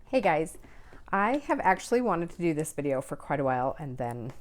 Hey guys, I have actually wanted to do this video for quite a while, and then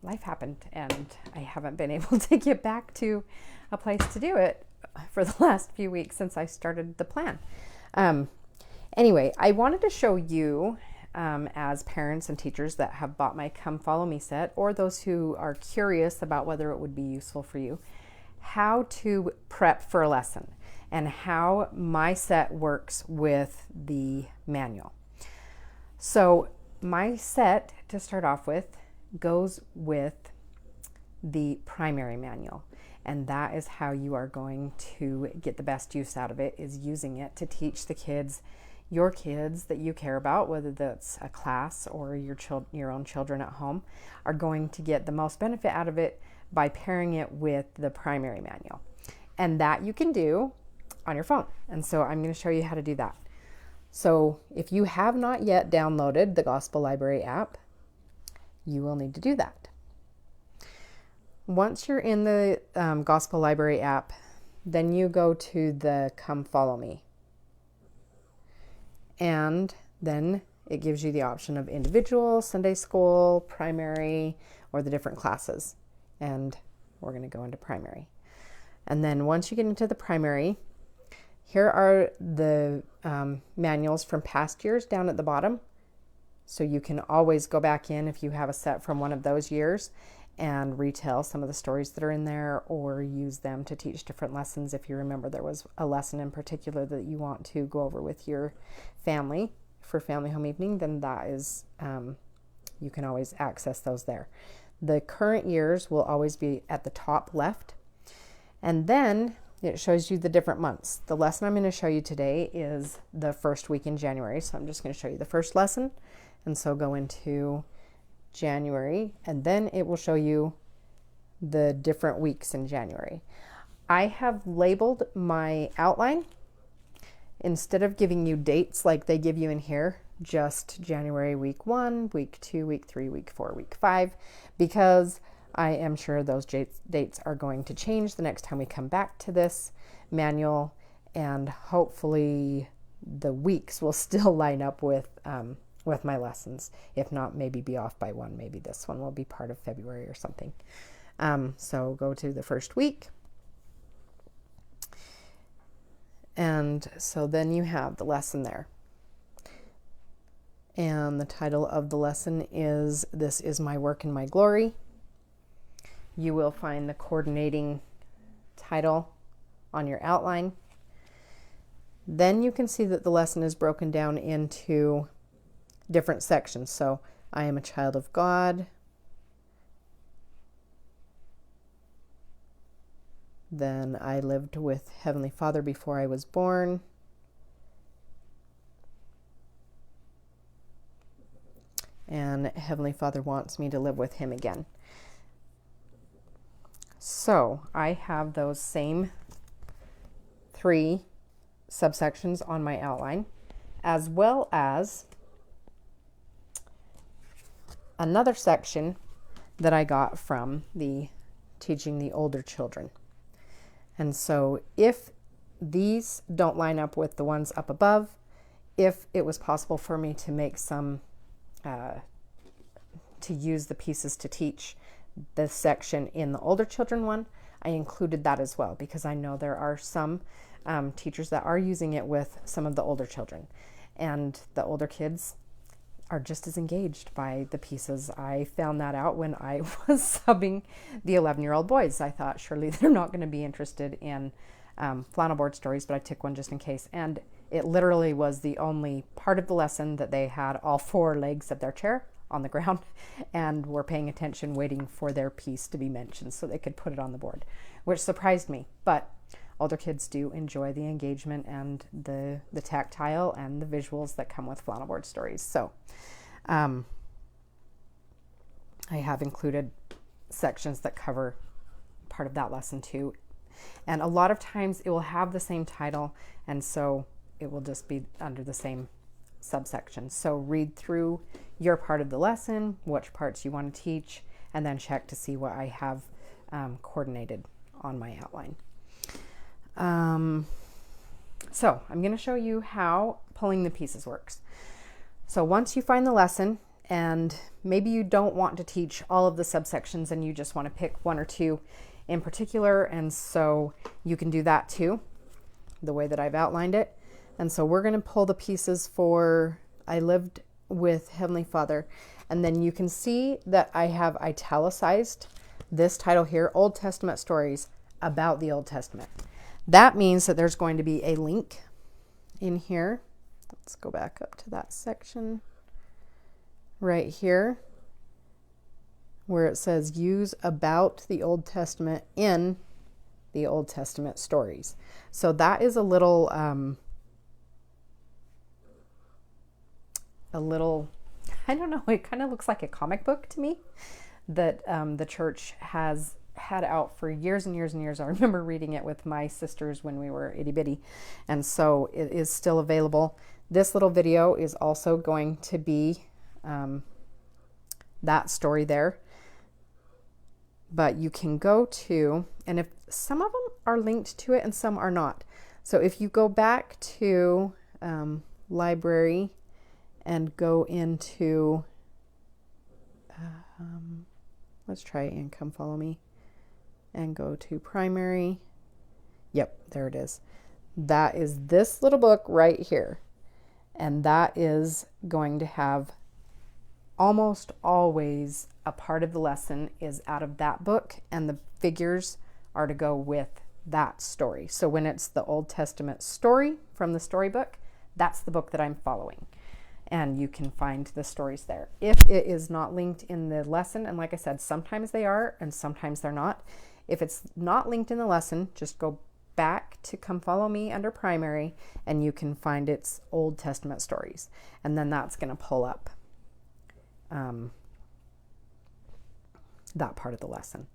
life happened and I haven't been able to get back to a place to do it for the last few weeks since I started the plan. Anyway, I wanted to show you as parents and teachers that have bought my Come Follow Me set, or those who are curious about whether it would be useful for you, how to prep for a lesson and how my set works with the manual. So my set, to start off with, goes with the primary manual, and that is how you are going to get the best use out of it, is using it to teach the kids, your kids that you care about, whether that's a class or your own children at home, are going to get the most benefit out of it by pairing it with the primary manual. And that you can do on your phone. And so I'm going to show you how to do that. So if you have not yet downloaded the Gospel Library app, you will need to do that. Once you're in the Gospel Library app, then you go to the Come Follow Me. And then it gives you the option of individual, Sunday school, primary, or the different classes. And we're going to go into primary. And then once you get into the primary, here are the manuals from past years down at the bottom. So you can always go back in if you have a set from one of those years and retell some of the stories that are in there, or use them to teach different lessons. If you remember there was a lesson in particular that you want to go over with your family for family home evening, then that is, you can always access those there. The current years will always be at the top left. And then it shows you the different months. The lesson I'm going to show you today is the first week in January. So I'm just going to show you the first lesson. And so go into January, and then it will show you the different weeks in January. I have labeled my outline, instead of giving you dates like they give you in here, just January week 1, week 2, week 3, week 4, week 5, because I am sure those dates are going to change the next time we come back to this manual, and hopefully the weeks will still line up with my lessons. If not, maybe be off by one. Maybe this one will be part of February or something. So go to the first week. And so then you have the lesson there. And the title of the lesson is "This is My Work and My Glory." You will find the coordinating title on your outline. Then you can see that the lesson is broken down into different sections. So I am a child of God. Then I lived with Heavenly Father before I was born. And Heavenly Father wants me to live with Him again. So I have those same 3 subsections on my outline, as well as another section that I got from the teaching the older children. And so if these don't line up with the ones up above, if it was possible for me to make some, to use the pieces to teach the section in the older children one, I included that as well, because I know there are some teachers that are using it with some of the older children, and the older kids are just as engaged by the pieces. I found that out when I was subbing the 11-year-old boys. I thought surely they're not going to be interested in flannel board stories, but I took one just in case, and it literally was the only part of the lesson that they had all 4 legs of their chair on the ground and were paying attention, waiting for their piece to be mentioned so they could put it on the board, which surprised me. But older kids do enjoy the engagement and the tactile and the visuals that come with flannel board stories. So I have included sections that cover part of that lesson too. And a lot of times it will have the same title, and so it will just be under the same subsection. So read through your part of the lesson, which parts you want to teach, and then check to see what I have coordinated on my outline. So I'm going to show you how pulling the pieces works. So once you find the lesson, and maybe you don't want to teach all of the subsections and you just want to pick one or two in particular, and so you can do that too, the way that I've outlined it. And so we're going to pull the pieces for I lived with Heavenly Father, and then you can see that I have italicized this title here, Old Testament Stories about the Old Testament. That means that there's going to be a link in here. Let's go back up to that section right here where it says use about the Old Testament in the Old Testament stories. So that is a little, I don't know, it kind of looks like a comic book to me that the church has had out for years and years and years. I remember reading it with my sisters when we were itty bitty, and so it is still available. This little video is also going to be that story there, but you can go to, and if some of them are linked to it and some are not. So if you go back to library and go into let's try and come follow me and go to primary. Yep, there it is. That is this little book right here. And that is going to have almost always a part of the lesson is out of that book, and the figures are to go with that story. So when it's the Old Testament story from the storybook, that's the book that I'm following. And you can find the stories there. If it is not linked in the lesson, and like I said, sometimes they are and sometimes they're not. If it's not linked in the lesson, just go back to Come Follow Me under primary and you can find its Old Testament stories. And then that's going to pull up that part of the lesson.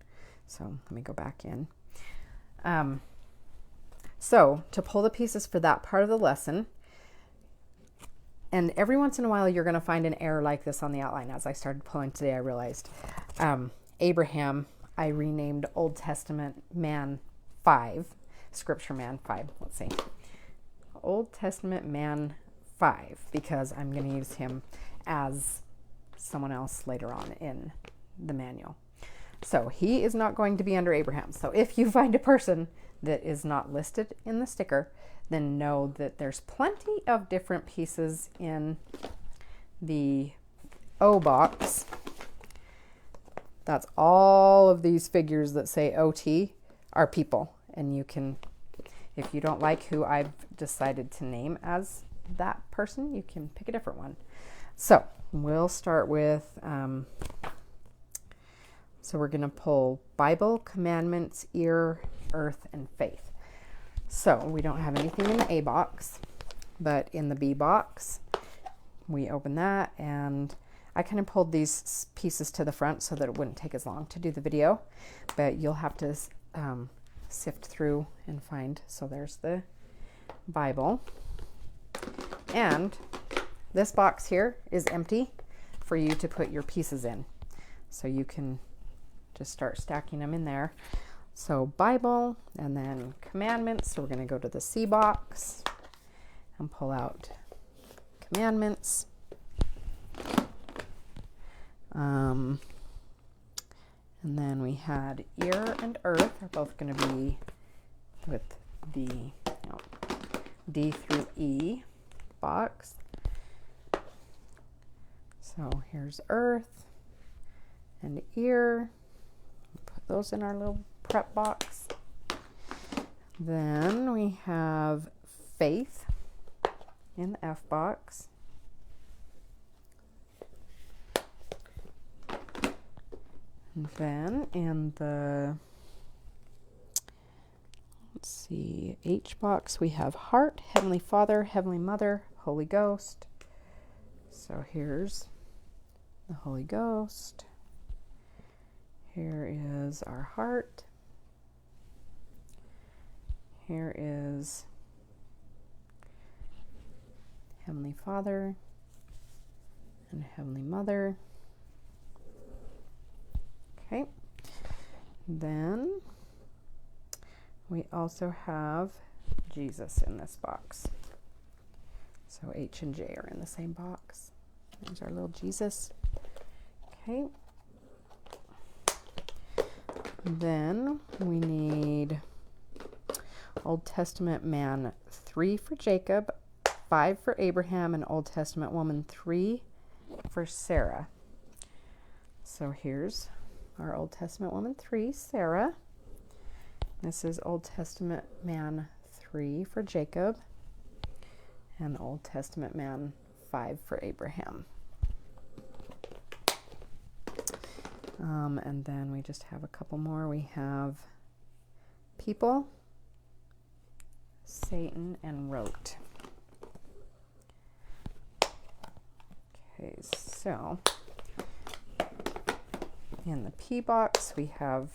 So let me go back in. So to pull the pieces for that part of the lesson, and every once in a while you're going to find an error like this on the outline. As I started pulling today, I realized Abraham, I renamed Old Testament Man 5, Scripture Man 5. Let's see. Old Testament Man 5, because I'm going to use him as someone else later on in the manual. So he is not going to be under Abraham. So if you find a person that is not listed in the sticker, then know that there's plenty of different pieces in the O box. That's all of these figures that say OT are people. And you can, if you don't like who I've decided to name as that person, you can pick a different one. So we'll start with, so we're going to pull Bible, Commandments, Ear, Earth, and Faith. So we don't have anything in the A box, but in the B box, we open that, and I kind of pulled these pieces to the front so that it wouldn't take as long to do the video, but you'll have to sift through and find. So there's the Bible, and this box here is empty for you to put your pieces in. So you can just start stacking them in there. So Bible, and then Commandments. So we're going to go to the C box and pull out Commandments. And then we had Ear and Earth are both going to be with the D through E box. So here's Earth and Ear. Put those in our little prep box. Then we have Faith in the F box. And then in the, let's see, H box, we have Heart, Heavenly Father, Heavenly Mother, Holy Ghost. So here's the Holy Ghost. Here is our heart. Here is Heavenly Father and Heavenly Mother. Okay. Then we also have Jesus in this box. So H and J are in the same box. There's our little Jesus. Okay. Then we need Old Testament man 3 for Jacob, 5 for Abraham, and Old Testament woman 3 for Sarah. So here's our Old Testament woman 3, Sarah. This is Old Testament man 3 for Jacob, and Old Testament man 5 for Abraham. And then we just have a couple more. We have people, Satan, and wrote. Okay, so in the P box we have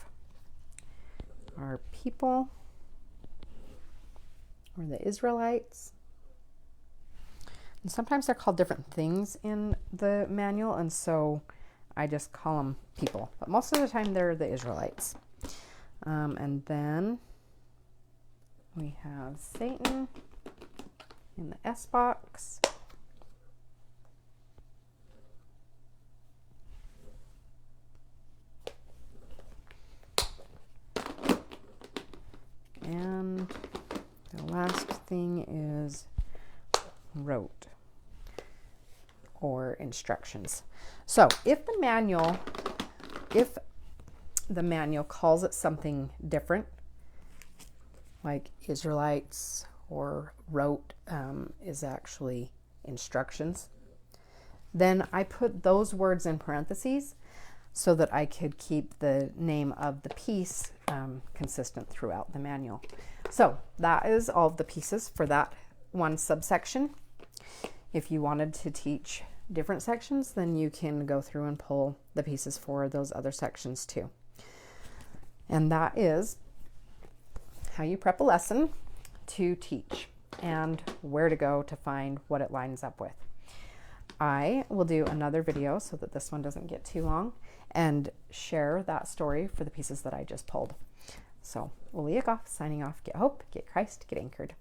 our people, or the Israelites. And sometimes they're called different things in the manual, and so I just call them people. But most of the time they're the Israelites. And then we have Satan in the S box. And the last thing is wrote, or instructions. So if the manual calls it something different, like Israelites or wrote is actually instructions, then I put those words in parentheses so that I could keep the name of the piece consistent throughout the manual. So that is all of the pieces for that one subsection. If you wanted to teach different sections, then you can go through and pull the pieces for those other sections too. And that is how you prep a lesson to teach and where to go to find what it lines up with. I will do another video so that this one doesn't get too long and share that story for the pieces that I just pulled. So, Leah Goff signing off. Get hope, get Christ, get anchored.